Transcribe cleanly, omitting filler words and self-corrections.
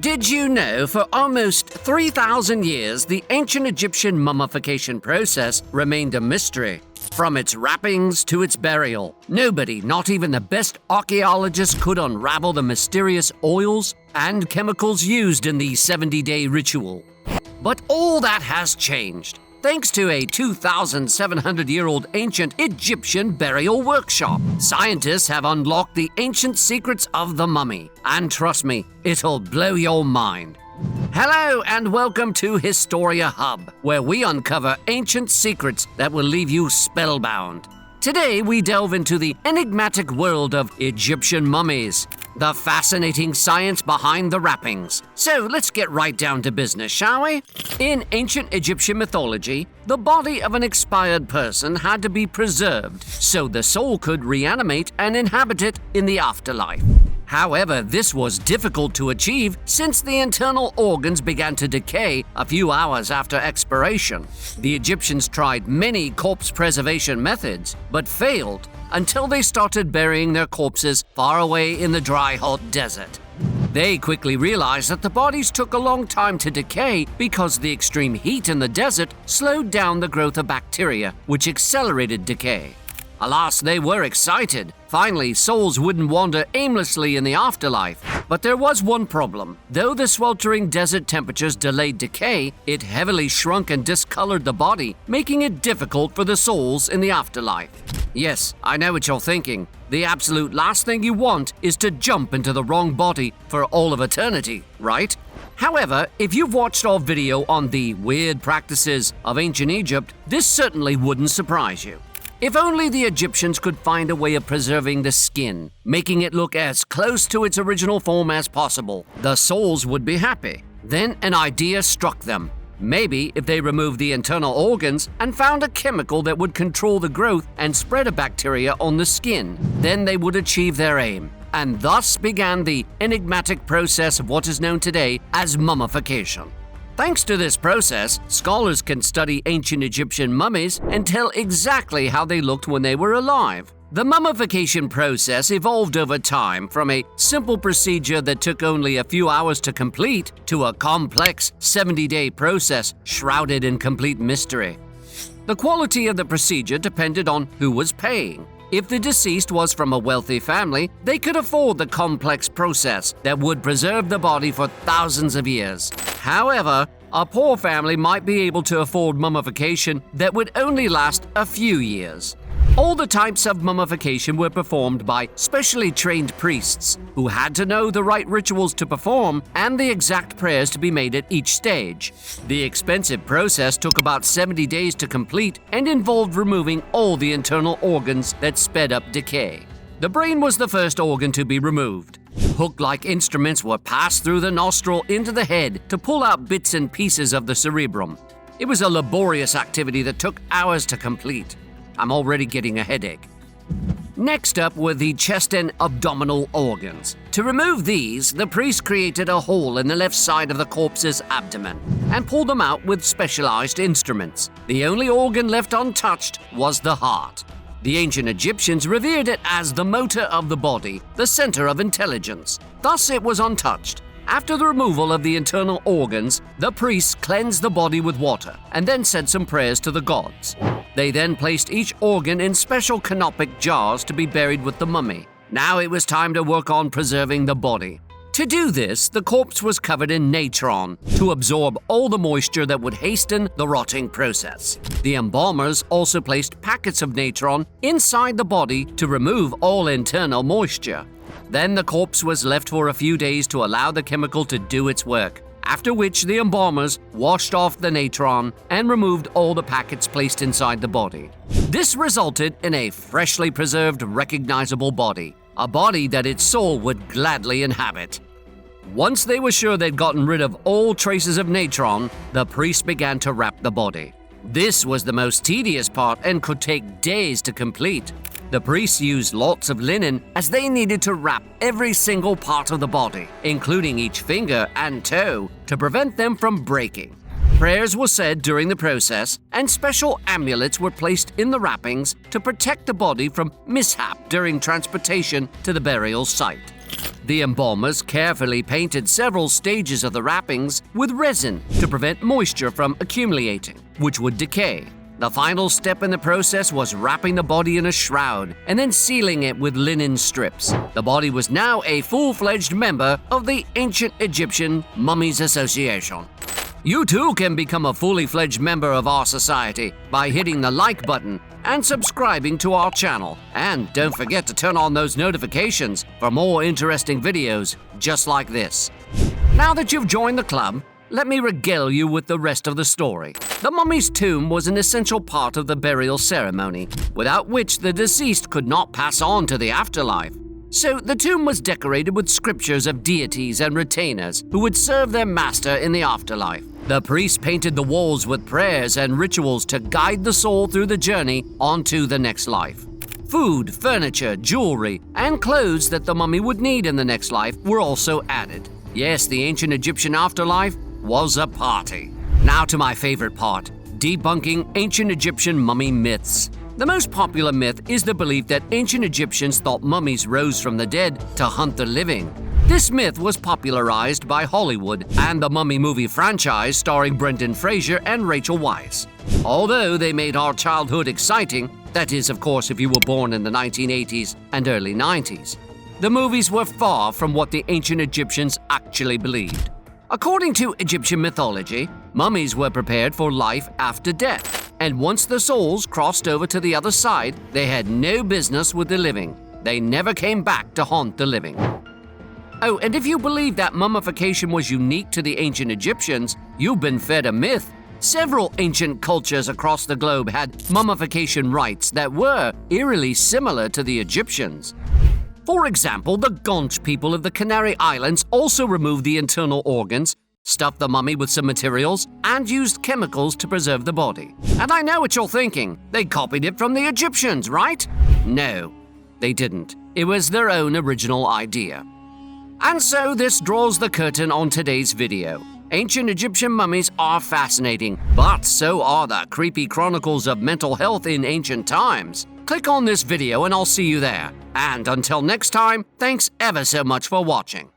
Did you know for almost 3,000 years the ancient Egyptian mummification process remained a mystery? From its wrappings to its burial, nobody, not even the best archaeologists, could unravel the mysterious oils and chemicals used in the 70-day ritual. But all that has changed, thanks to a 2,700-year-old ancient Egyptian burial workshop. Scientists have unlocked the ancient secrets of the mummy, and trust me, it'll blow your mind. Hello and welcome to Historia Hub, where we uncover ancient secrets that will leave you spellbound. Today we delve into the enigmatic world of Egyptian mummies, the fascinating science behind the wrappings. So let's get right down to business, shall we? In ancient Egyptian mythology, the body of an expired person had to be preserved so the soul could reanimate and inhabit it in the afterlife. However, this was difficult to achieve since the internal organs began to decay a few hours after expiration. The Egyptians tried many corpse preservation methods, but failed until they started burying their corpses far away in the dry, hot desert. They quickly realized that the bodies took a long time to decay because the extreme heat in the desert slowed down the growth of bacteria, which accelerated decay. Alas, they were excited. Finally, souls wouldn't wander aimlessly in the afterlife. But there was one problem. Though the sweltering desert temperatures delayed decay, it heavily shrunk and discolored the body, making it difficult for the souls in the afterlife. Yes, I know what you're thinking. The absolute last thing you want is to jump into the wrong body for all of eternity, right? However, if you've watched our video on the weird practices of ancient Egypt, this certainly wouldn't surprise you. If only the Egyptians could find a way of preserving the skin, making it look as close to its original form as possible, the souls would be happy. Then an idea struck them. Maybe if they removed the internal organs and found a chemical that would control the growth and spread of bacteria on the skin, then they would achieve their aim. And thus began the enigmatic process of what is known today as mummification. Thanks to this process, scholars can study ancient Egyptian mummies and tell exactly how they looked when they were alive. The mummification process evolved over time from a simple procedure that took only a few hours to complete to a complex 70-day process shrouded in complete mystery. The quality of the procedure depended on who was paying. If the deceased was from a wealthy family, they could afford the complex process that would preserve the body for thousands of years. However, a poor family might be able to afford mummification that would only last a few years. All the types of mummification were performed by specially trained priests who had to know the right rituals to perform and the exact prayers to be made at each stage. The expensive process took about 70 days to complete and involved removing all the internal organs that sped up decay. The brain was the first organ to be removed. Hook-like instruments were passed through the nostril into the head to pull out bits and pieces of the cerebrum. It was a laborious activity that took hours to complete. I'm already getting a headache. Next up were the chest and abdominal organs. To remove these, the priest created a hole in the left side of the corpse's abdomen and pulled them out with specialized instruments. The only organ left untouched was the heart. The ancient Egyptians revered it as the motor of the body, the center of intelligence. Thus it was untouched. After the removal of the internal organs, the priests cleansed the body with water and then said some prayers to the gods. They then placed each organ in special canopic jars to be buried with the mummy. Now it was time to work on preserving the body. To do this, the corpse was covered in natron to absorb all the moisture that would hasten the rotting process. The embalmers also placed packets of natron inside the body to remove all internal moisture. Then the corpse was left for a few days to allow the chemical to do its work, after which the embalmers washed off the natron and removed all the packets placed inside the body. This resulted in a freshly preserved, recognizable body, a body that its soul would gladly inhabit. Once they were sure they'd gotten rid of all traces of natron, the priest began to wrap the body. This was the most tedious part and could take days to complete. The priests used lots of linen as they needed to wrap every single part of the body, including each finger and toe, to prevent them from breaking. Prayers were said during the process, and special amulets were placed in the wrappings to protect the body from mishap during transportation to the burial site. The embalmers carefully painted several stages of the wrappings with resin to prevent moisture from accumulating, which would decay. The final step in the process was wrapping the body in a shroud and then sealing it with linen strips. The body was now a full-fledged member of the Ancient Egyptian Mummies Association. You too can become a fully fledged member of our society by hitting the like button and subscribing to our channel. And don't forget to turn on those notifications for more interesting videos just like this. Now that you've joined the club, let me regale you with the rest of the story. The mummy's tomb was an essential part of the burial ceremony, without which the deceased could not pass on to the afterlife. So the tomb was decorated with scriptures of deities and retainers who would serve their master in the afterlife. The priest painted the walls with prayers and rituals to guide the soul through the journey onto the next life. Food, furniture, jewelry, and clothes that the mummy would need in the next life were also added. Yes, the ancient Egyptian afterlife was a party. Now to my favorite part, debunking ancient Egyptian mummy myths. The most popular myth is the belief that ancient Egyptians thought mummies rose from the dead to hunt the living. This myth was popularized by Hollywood and the Mummy movie franchise starring Brendan Fraser and Rachel Weisz. Although they made our childhood exciting, that is, of course, if you were born in the 1980s and early 90s, the movies were far from what the ancient Egyptians actually believed. According to Egyptian mythology, mummies were prepared for life after death, and once the souls crossed over to the other side, they had no business with the living. They never came back to haunt the living. Oh, and if you believe that mummification was unique to the ancient Egyptians, you've been fed a myth. Several ancient cultures across the globe had mummification rites that were eerily similar to the Egyptians. For example, the Guanche people of the Canary Islands also removed the internal organs, stuffed the mummy with some materials, and used chemicals to preserve the body. And I know what you're thinking. They copied it from the Egyptians, right? No, they didn't. It was their own original idea. And so this draws the curtain on today's video. Ancient Egyptian mummies are fascinating, but so are the creepy chronicles of mental health in ancient times. Click on this video and I'll see you there. And until next time, thanks ever so much for watching.